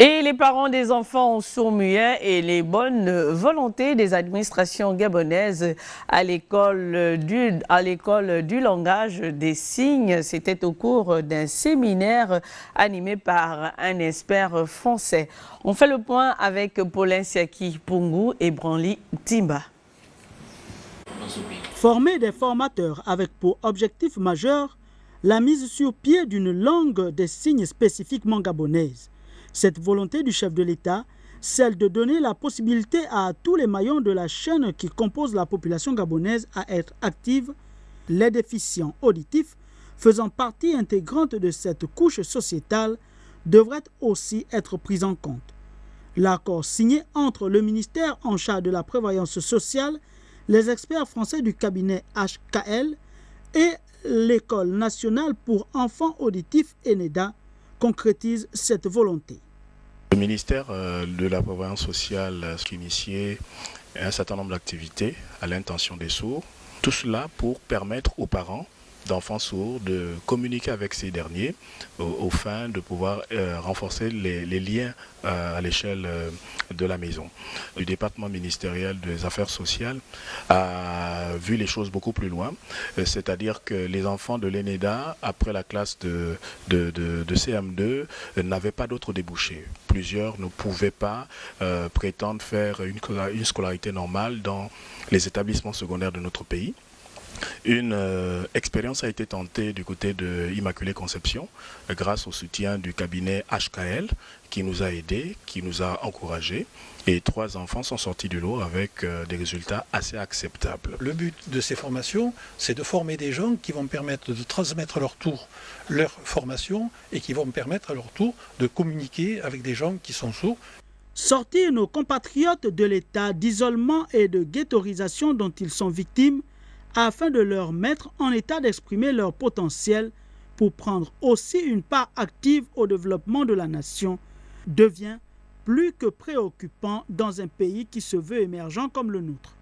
Et les parents des enfants sourds-muets et les bonnes volontés des administrations gabonaises à l'école du langage des signes, c'était au cours d'un séminaire animé par un expert français. On fait le point avec Paulin Siaki Pungu et Branly Timba. Former des formateurs avec pour objectif majeur la mise sur pied d'une langue des signes spécifiquement gabonaise. Cette volonté du chef de l'État, celle de donner la possibilité à tous les maillons de la chaîne qui composent la population gabonaise à être active, les déficients auditifs, faisant partie intégrante de cette couche sociétale, devrait aussi être pris en compte. L'accord signé entre le ministère en charge de la prévoyance sociale, les experts français du cabinet HKL et l'École nationale pour enfants auditifs ENEDA concrétise cette volonté. Le ministère de la prévoyance sociale a initié un certain nombre d'activités à l'intention des sourds, tout cela pour permettre aux parents d'enfants sourds de communiquer avec ces derniers aux fins de pouvoir renforcer les liens à l'échelle de la maison. Le département ministériel des affaires sociales a vu les choses beaucoup plus loin, c'est-à-dire que les enfants de l'ENEDA, après la classe de CM2, n'avaient pas d'autres débouchés. Plusieurs ne pouvaient pas prétendre faire une scolarité normale dans les établissements secondaires de notre pays. Une expérience a été tentée du côté de Immaculée Conception grâce au soutien du cabinet HKL qui nous a aidés, qui nous a encouragés et 3 enfants sont sortis du lot avec des résultats assez acceptables. Le but de ces formations, c'est de former des gens qui vont permettre de transmettre à leur tour leur formation et qui vont permettre à leur tour de communiquer avec des gens qui sont sourds. Sortir nos compatriotes de l'état d'isolement et de ghettoisation dont ils sont victimes afin de leur mettre en état d'exprimer leur potentiel pour prendre aussi une part active au développement de la nation, devient plus que préoccupant dans un pays qui se veut émergent comme le nôtre.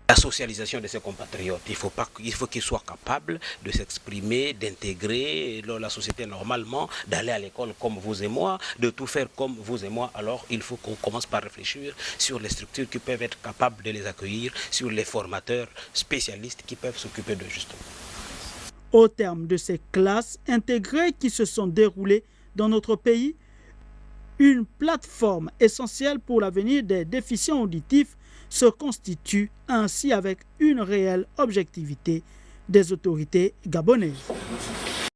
La socialisation de ses compatriotes, il faut qu'ils soient capables de s'exprimer, d'intégrer la société normalement, d'aller à l'école comme vous et moi, de tout faire comme vous et moi. Alors il faut qu'on commence par réfléchir sur les structures qui peuvent être capables de les accueillir, sur les formateurs spécialistes qui peuvent s'occuper d'eux justement. Au terme de ces classes intégrées qui se sont déroulées dans notre pays, une plateforme essentielle pour l'avenir des déficients auditifs se constitue ainsi avec une réelle objectivité des autorités gabonaises.